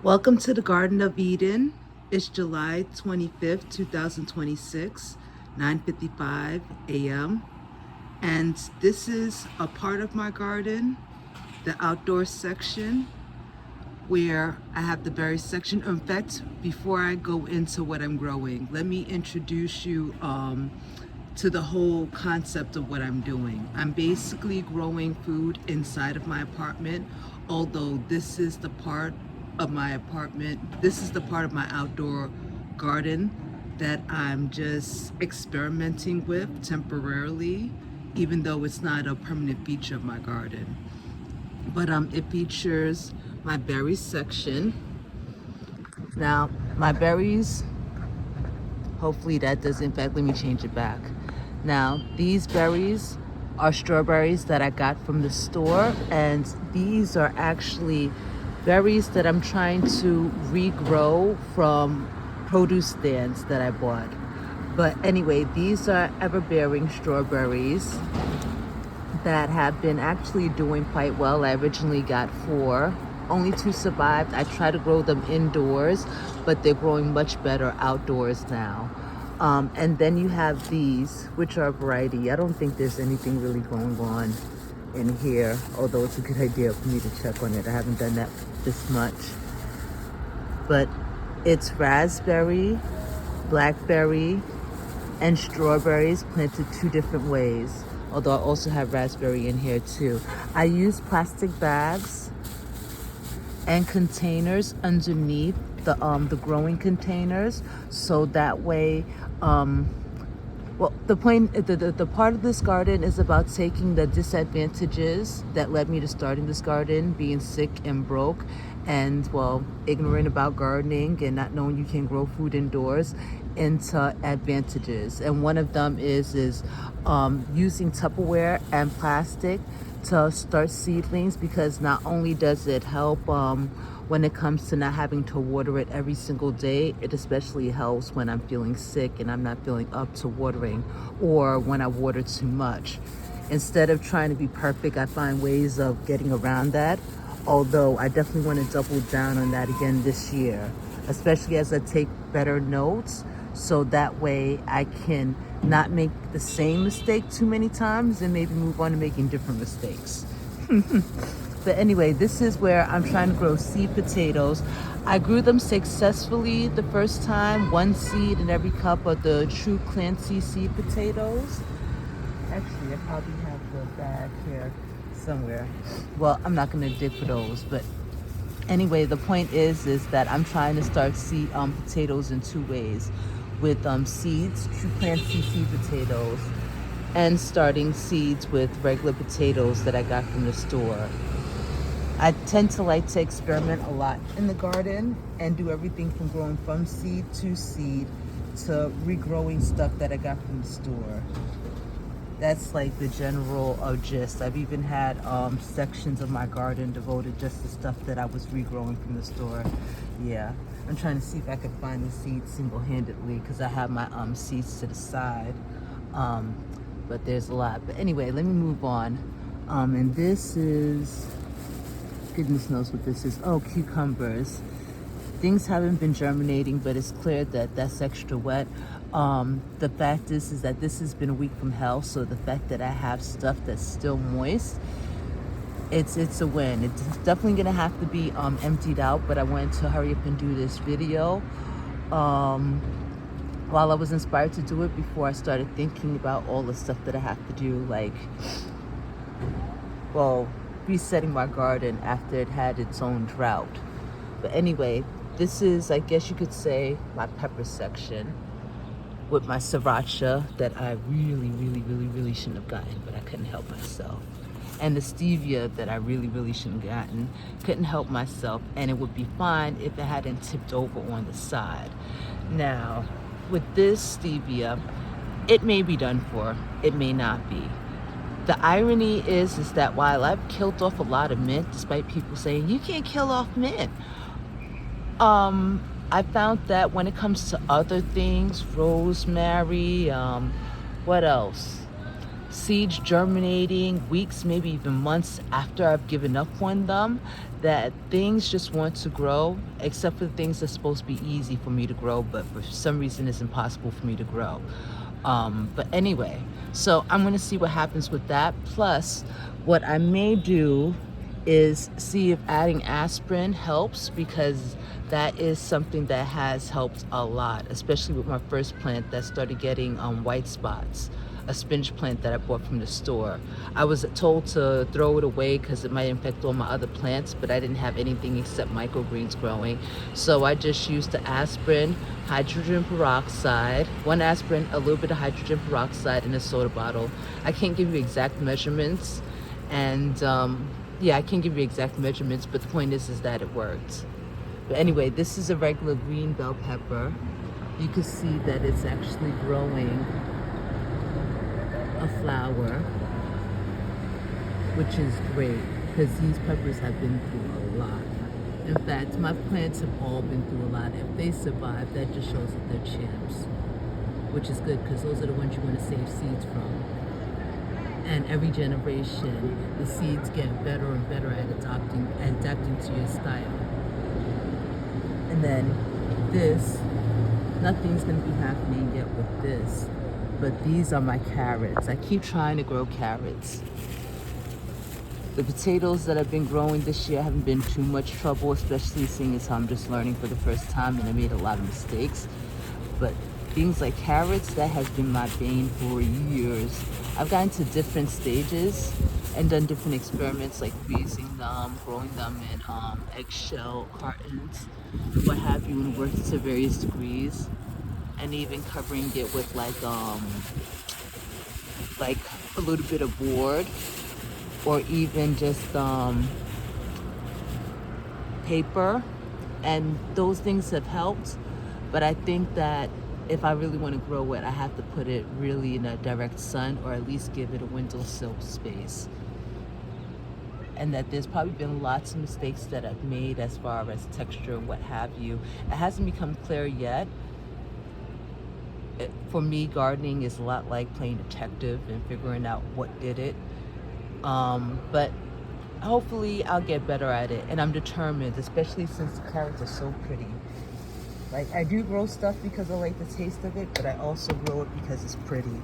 Welcome to the Garden of Eden. It's July 25th, 2026, 9:55 a.m. And this is a part of my garden, the outdoor section, where I have the berry section. In fact, before I go into what I'm growing, let me introduce you to the whole concept of what I'm doing. I'm basically growing food inside of my apartment, although this is the part of my apartment, this is the part of my outdoor garden that I'm just experimenting with temporarily, even though it's not a permanent feature of my garden. But it features my berries section. Now, my berries, hopefully that does, in fact, let me change it back. Now, these berries are strawberries that I got from the store, and these are actually berries that I'm trying to regrow from produce stands that I bought. But anyway, these are ever-bearing strawberries that have been actually doing quite well. I originally got 4. Only 2 survived. I try to grow them indoors, but they're growing much better outdoors now. And then you have these, which are a variety. I don't think there's anything really going on in here, although it's a good idea for me to check on it. I haven't done that this much. But it's raspberry, blackberry, and strawberries planted 2 different ways. Although I also have raspberry in here too. I use plastic bags and containers underneath the growing containers, so that way well, the part of this garden is about taking the disadvantages that led me to starting this garden, being sick and broke, and well, ignorant about gardening and not knowing you can grow food indoors, into advantages. And one of them is using Tupperware and plastic to start seedlings, because not only does it help when it comes to not having to water it every single day, it especially helps when I'm feeling sick and I'm not feeling up to watering, or when I water too much. Instead of trying to be perfect, I find ways of getting around that, although I definitely want to double down on that again this year, especially as I take better notes, so that way I can not make the same mistake too many times and maybe move on to making different mistakes. But anyway, this is where I'm trying to grow seed potatoes. I grew them successfully the first time, 1 seed in every cup of the True Clancy seed potatoes. Actually, I probably have the bag here somewhere. Well, I'm not gonna dig for those, but anyway, the point is that I'm trying to start seed potatoes in 2 ways, with seeds, True Clancy seed potatoes, and starting seeds with regular potatoes that I got from the store. I tend to like to experiment a lot in the garden and do everything from growing from seed to regrowing stuff that I got from the store. That's like the general gist. I've even had sections of my garden devoted just to stuff that I was regrowing from the store. Yeah, I'm trying to see if I can find the seeds single-handedly, because I have my seeds to the side. But there's a lot. But anyway, let me move on. And this is, goodness knows what this is. Oh, cucumbers. Things haven't been germinating, but it's clear that that's extra wet. The fact is that this has been a week from hell, so the fact that I have stuff that's still moist, it's a win. It's definitely gonna have to be emptied out, but I wanted to hurry up and do this video while I was inspired to do it, before I started thinking about all the stuff that I have to do, like, well, resetting my garden after it had its own drought. But anyway, this is, I guess you could say, my pepper section, with my sriracha that I really shouldn't have gotten, but I couldn't help myself. And the stevia that I really shouldn't have gotten, couldn't help myself, and it would be fine if it hadn't tipped over on the side. Now, with this stevia, it may be done for, it may not be. The irony is that while I've killed off a lot of mint, despite people saying you can't kill off mint, I found that when it comes to other things, rosemary, what else? seeds germinating weeks, maybe even months after I've given up on them, that things just want to grow, except for the things that's supposed to be easy for me to grow, but for some reason it's impossible for me to grow. But anyway, so I'm gonna see what happens with that. Plus, what I may do is see if adding aspirin helps, because that is something that has helped a lot, especially with my first plant that started getting white spots, a spinach plant that I bought from the store. I was told to throw it away because it might infect all my other plants, but I didn't have anything except microgreens growing. So I just used the aspirin, hydrogen peroxide, one aspirin, a little bit of hydrogen peroxide in a soda bottle. I can't give you exact measurements, and yeah, I can't give you exact measurements, but the point is that it worked. But anyway, this is a regular green bell pepper. You can see that it's actually growing a flower, which is great because these peppers have been through a lot. In fact, my plants have all been through a lot. If they survive, that just shows that they're champs, which is good because those are the ones you want to save seeds from. And every generation, the seeds get better and better at adapting to your style. And then this, nothing's going to be happening yet with this. But these are my carrots. I keep trying to grow carrots. The potatoes that I've been growing this year haven't been too much trouble, especially seeing as how I'm just learning for the first time and I made a lot of mistakes. But things like carrots, that has been my bane for years. I've gotten to different stages and done different experiments like freezing them, growing them in eggshell cartons, what have you, and worked to various degrees. And even covering it with like a little bit of board, or even just paper, and those things have helped. But I think that if I really want to grow it, I have to put it really in a direct sun, or at least give it a windowsill space. And that there's probably been lots of mistakes that I've made as far as texture and what have you. It hasn't become clear yet. For me, gardening is a lot like playing detective and figuring out what did it. But hopefully I'll get better at it, and I'm determined, especially since the carrots are so pretty. Like, I do grow stuff because I like the taste of it, but I also grow it because it's pretty.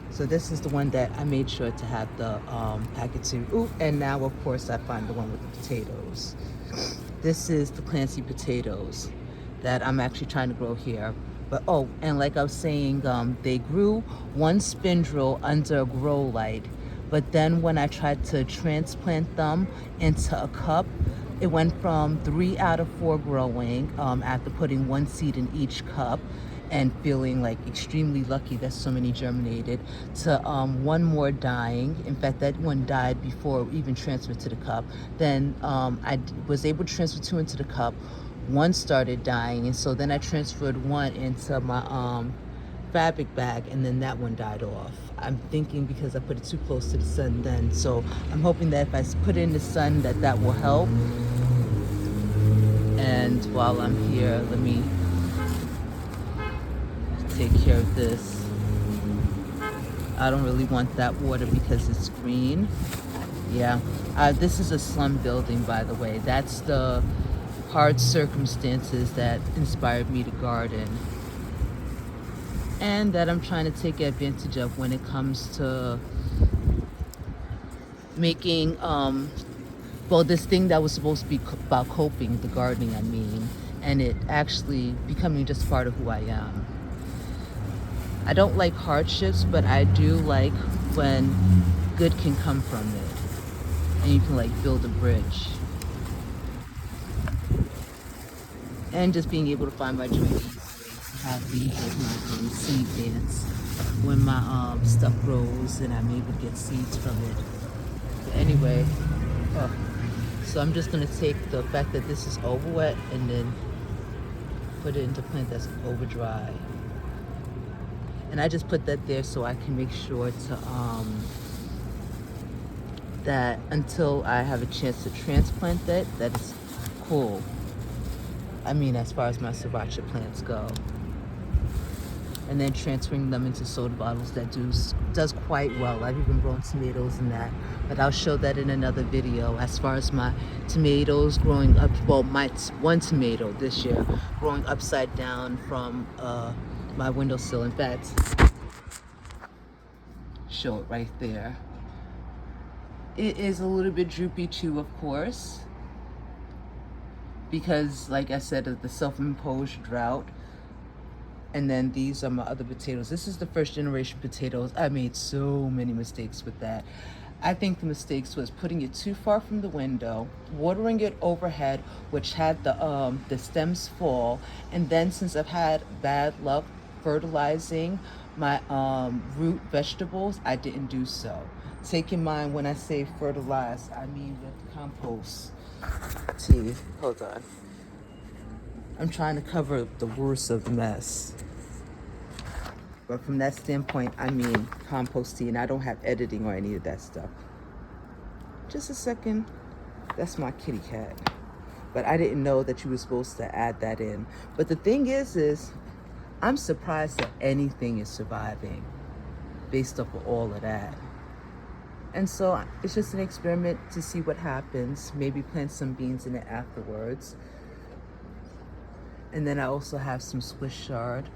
So this is the one that I made sure to have the packaging. Ooh, and now of course I find the one with the potatoes. This is the Clancy potatoes that I'm actually trying to grow here. But oh, and like I was saying, they grew one spindle under a grow light. But then when I tried to transplant them into a cup, it went from 3 out of 4 growing after putting one seed in each cup and feeling like extremely lucky that so many germinated, to one more dying. In fact, that one died before it even transferred to the cup. Then I was able to transfer 2 into the cup. One started dying, and so then I transferred 1 into my fabric bag, and then that one died off. I'm thinking because I put it too close to the sun then. So I'm hoping that if I put it in the sun, that will help. And while I'm here, let me take care of this. I don't really want that water because it's green. Yeah, this is a slum building, by the way. That's the hard circumstances that inspired me to garden, and that I'm trying to take advantage of when it comes to making well, this thing that was supposed to be about coping, the gardening I mean, and it actually becoming just part of who I am. I don't like hardships, but I do like when good can come from it and you can like build a bridge. And just being able to find my joy easily, have these as my seed beds when my stuff grows and I'm able to get seeds from it. But anyway, so I'm just gonna take the fact that this is over wet and then put it into a plant that's over dry. And I just put that there so I can make sure to that until I have a chance to transplant that it's cool. I mean, as far as my sriracha plants go. and then transferring them into soda bottles that does quite well. I've even grown tomatoes in that, but I'll show that in another video. As far as my tomatoes growing up, well, my one tomato this year growing upside down from my windowsill. In fact, show it right there. It is a little bit droopy too, of course, because like I said, of the self-imposed drought. And then these are my other potatoes. This is the first generation potatoes. I made so many mistakes with that. I think the mistakes was putting it too far from the window, watering it overhead, which had the stems fall, and then since I've had bad luck fertilizing my root vegetables, I didn't do so. Take in mind when I say fertilize, I mean with compost. See, hold on. I'm trying to cover the worst of the mess. But from that standpoint, I mean composting, and I don't have editing or any of that stuff. Just a second. That's my kitty cat. But I didn't know that you were supposed to add that in. But the thing is I'm surprised that anything is surviving based off of all of that. And so it's just an experiment to see what happens. Maybe plant some beans in it afterwards. And then I also have some Swiss chard.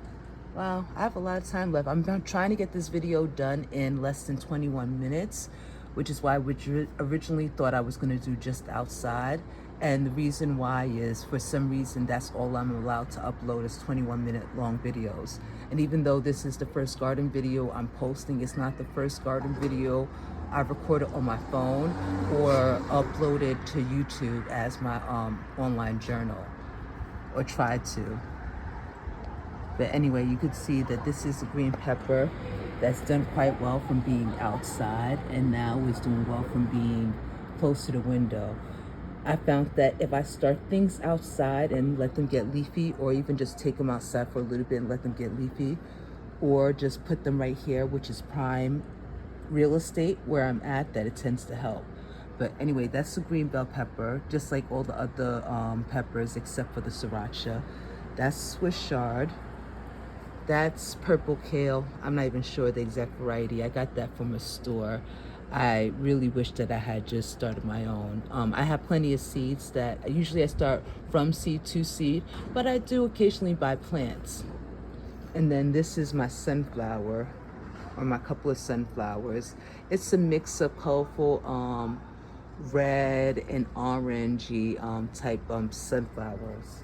Wow, I have a lot of time left. I'm trying to get this video done in less than 21 minutes, which is why I originally thought I was going to do just outside. And the reason why is, for some reason, that's all I'm allowed to upload is 21-minute long videos. And even though this is the first garden video I'm posting, it's not the first garden video I've recorded on my phone or uploaded to YouTube as my online journal, or tried to. But anyway, you could see that this is a green pepper that's done quite well from being outside, and now is doing well from being close to the window. I found that if I start things outside and let them get leafy, or even just take them outside for a little bit and let them get leafy, or just put them right here, which is prime real estate where I'm at, that it tends to help. But anyway, that's the green bell pepper, just like all the other peppers except for the sriracha. That's Swiss chard. That's purple kale. I'm not even sure the exact variety. I got that from a store. I really wish that I had just started my own. I have plenty of seeds that usually I start from seed to seed, but I do occasionally buy plants. And then this is my sunflower, or my couple of sunflowers. It's a mix of colorful red and orangey type sunflowers.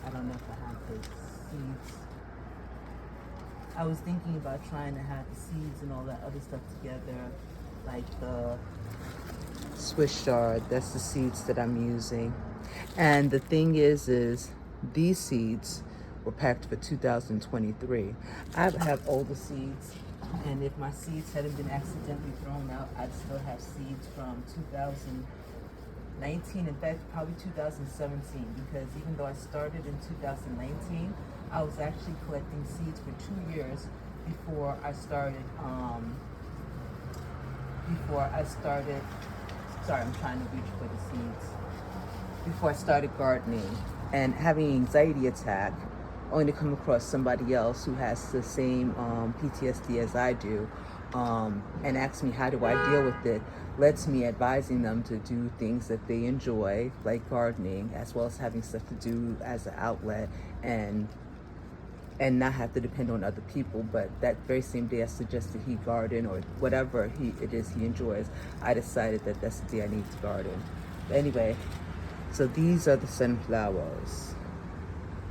I don't know if I have the seeds. I was thinking about trying to have the seeds and all that other stuff together, like the Swiss chard. That's the seeds that I'm using. And the thing is these seeds were packed for 2023. I have older seeds, and if my seeds hadn't been accidentally thrown out, I'd still have seeds from 2019, in fact, probably 2017, because even though I started in 2019, I was actually collecting seeds for 2 years before I started, sorry, I'm trying to reach for the seeds, before I started gardening, and having an anxiety attack, only to come across somebody else who has the same PTSD as I do, and ask me how do I deal with it, led to me advising them to do things that they enjoy, like gardening, as well as having stuff to do as an outlet, and not have to depend on other people. But that very same day I suggested he garden, or whatever it is he enjoys, I decided that that's the day I need to garden. But anyway, so these are the sunflowers.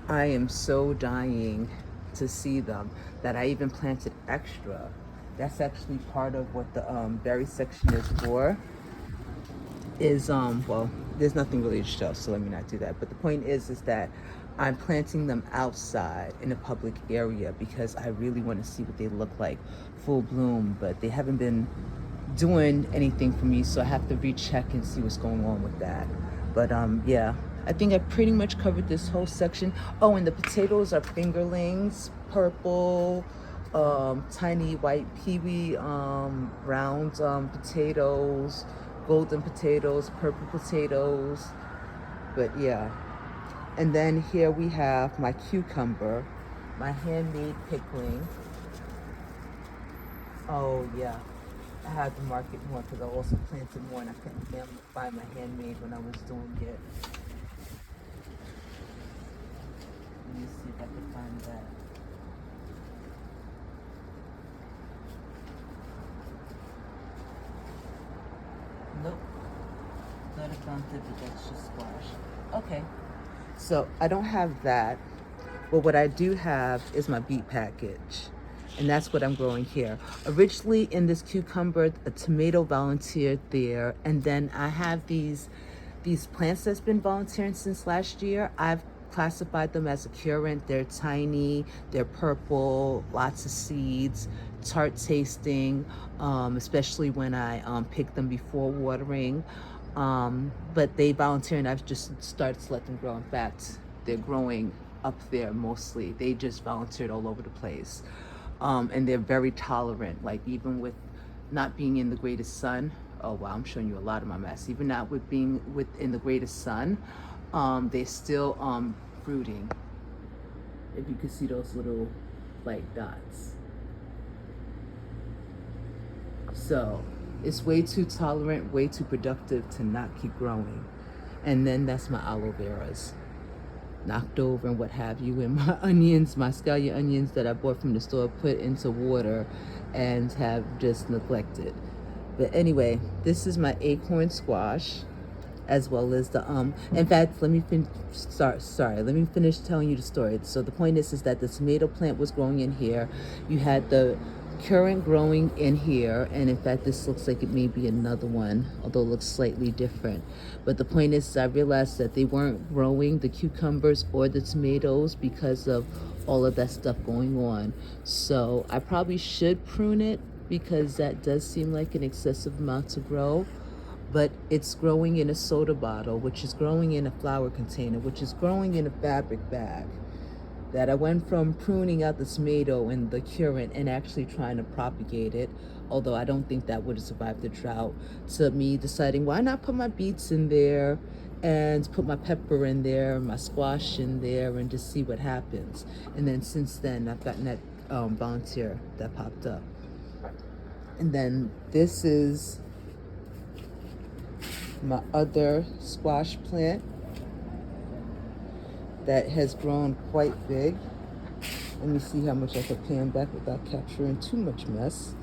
I am so dying to see them that I even planted extra. That's actually part of what the berry section is for. Well, there's nothing really to show, so let me not do that. But the point is that I'm planting them outside in a public area because I really want to see what they look like full bloom, but they haven't been doing anything for me, so I have to recheck and see what's going on with that. But yeah, I think I pretty much covered this whole section. Oh, and the potatoes are fingerlings, purple, tiny white peewee, round potatoes, golden potatoes, purple potatoes. But yeah. And then here we have my cucumber. my handmade pickling. Oh yeah, I had to market more because I also planted more and I couldn't find my handmade when I was doing it. Let me see if I can find that. Nope. Not a fountain, but that's just squash. Okay. So I don't have that. But what I do have is my beet package. And that's what I'm growing here. Originally in this cucumber, a tomato volunteered there. And then I have these plants that's been volunteering since last year. I've classified them as succulent. They're tiny, they're purple, lots of seeds, tart tasting, especially when I pick them before watering. But they volunteer and I've just started to let them grow. In fact, they're growing up there mostly. They just volunteered all over the place. And they're very tolerant, like even with not being in the greatest sun. Oh wow, I'm showing you a lot of my mess. Even not with being in the greatest sun, they're still fruiting. If you can see those little like dots. So it's way too tolerant, way too productive to not keep growing. And then that's my aloe veras, knocked over and what have you, and my onions, my scallion onions that I bought from the store, put into water and have just neglected. But anyway, this is my acorn squash, as well as the in fact, let me finish telling you the story. So the point is that the tomato plant was growing in here. You had the currant growing in here, and in fact this looks like it may be another one, although it looks slightly different. But the point is I realized that they weren't growing the cucumbers or the tomatoes because of all of that stuff going on. So I probably should prune it because that does seem like an excessive amount to grow. But it's growing in a soda bottle, which is growing in a flower container, which is growing in a fabric bag. That I went from pruning out the tomato and the currant and actually trying to propagate it, although I don't think that would have survived the drought, to me deciding why not put my beets in there and put my pepper in there, my squash in there, and just see what happens. And then since then, I've gotten that volunteer that popped up. And then this is my other squash plant that has grown quite big. Let me see how much I can pan back without capturing too much mess.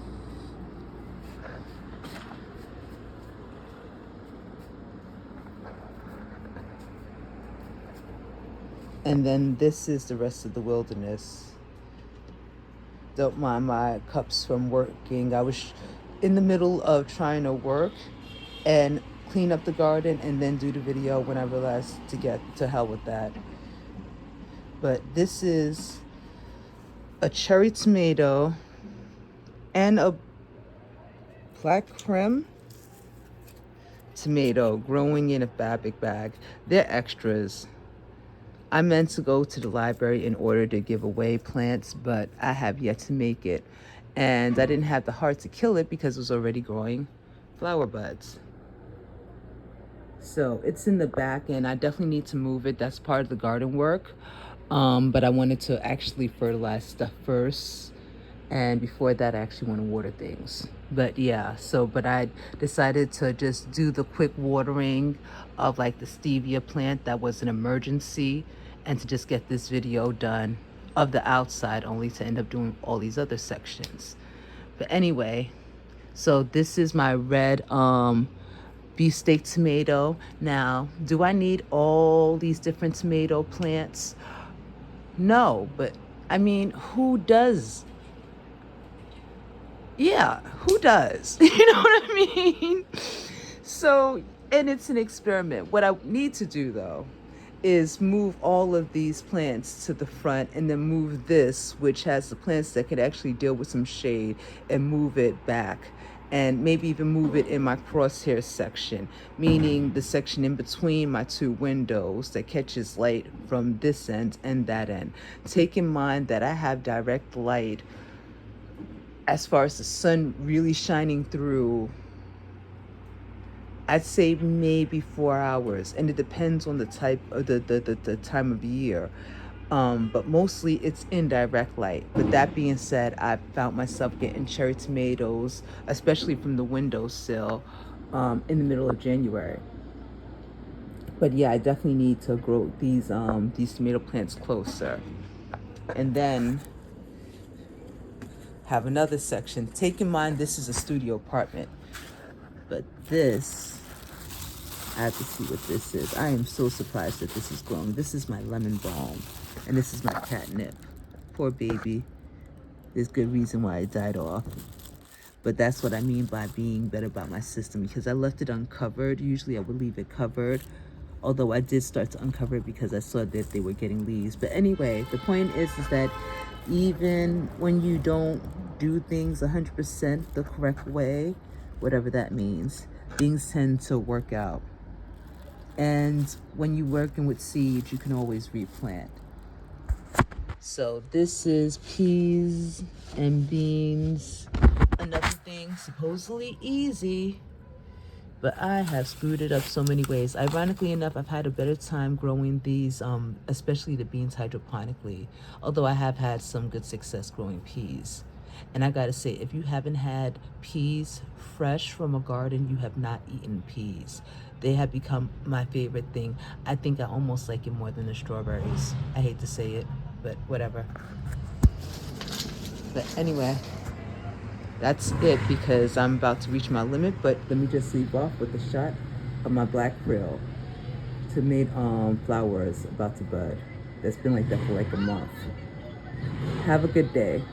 And then this is the rest of the wilderness. Don't mind my cups from working. I was in the middle of trying to work and clean up the garden and then do the video when I realized to get to hell with that. But this is a cherry tomato and a black creme tomato growing in a fabric bag. They're extras. I meant to go to the library in order to give away plants, but I have yet to make it. And I didn't have the heart to kill it because it was already growing flower buds. So it's in the back and I definitely need to move it. That's part of the garden work. But I wanted to actually fertilize stuff first. And before that, I actually want to water things. But yeah, but I decided to just do the quick watering of like the stevia plant that was an emergency, and to just get this video done of the outside, only to end up doing all these other sections. But anyway, so this is my red beefsteak tomato. Now, do I need all these different tomato plants? No, but I mean, who does? Yeah, who does? You know what I mean? So, and it's an experiment. What I need to do though is move all of these plants to the front and then move this, which has the plants that could actually deal with some shade, and move it back. And maybe even move it in my crosshair section, meaning the section in between my two windows that catches light from this end and that end. Take in mind that I have direct light as far as the sun really shining through. I'd say maybe 4 hours, and it depends on the type of the time of year. But mostly it's in direct light. But that being said, I found myself getting cherry tomatoes, especially from the windowsill, in the middle of January. But yeah, I definitely need to grow these tomato plants closer. And then have another section. Take in mind this is a studio apartment. But this, I have to see what this is. I am so surprised that this is growing. This is my lemon balm. And this is my catnip. Poor baby. There's good reason why it died off. But that's what I mean by being better about my system, because I left it uncovered. Usually I would leave it covered. Although I did start to uncover it because I saw that they were getting leaves. But anyway, the point is that even when you don't do things 100% the correct way, whatever that means, things tend to work out. And when you're working with seeds, you can always replant. So this is peas and beans. Another thing, supposedly easy, but I have screwed it up so many ways. Ironically enough, I've had a better time growing these, especially the beans hydroponically, although I have had some good success growing peas. And I gotta say, if you haven't had peas fresh from a garden, you have not eaten peas. They have become my favorite thing. I think I almost like it more than the strawberries. I hate to say it, but whatever. But anyway, that's it because I'm about to reach my limit. But let me just leave off with a shot of my black krill tomato flowers about to bud. That's been like that for like a month. Have a good day.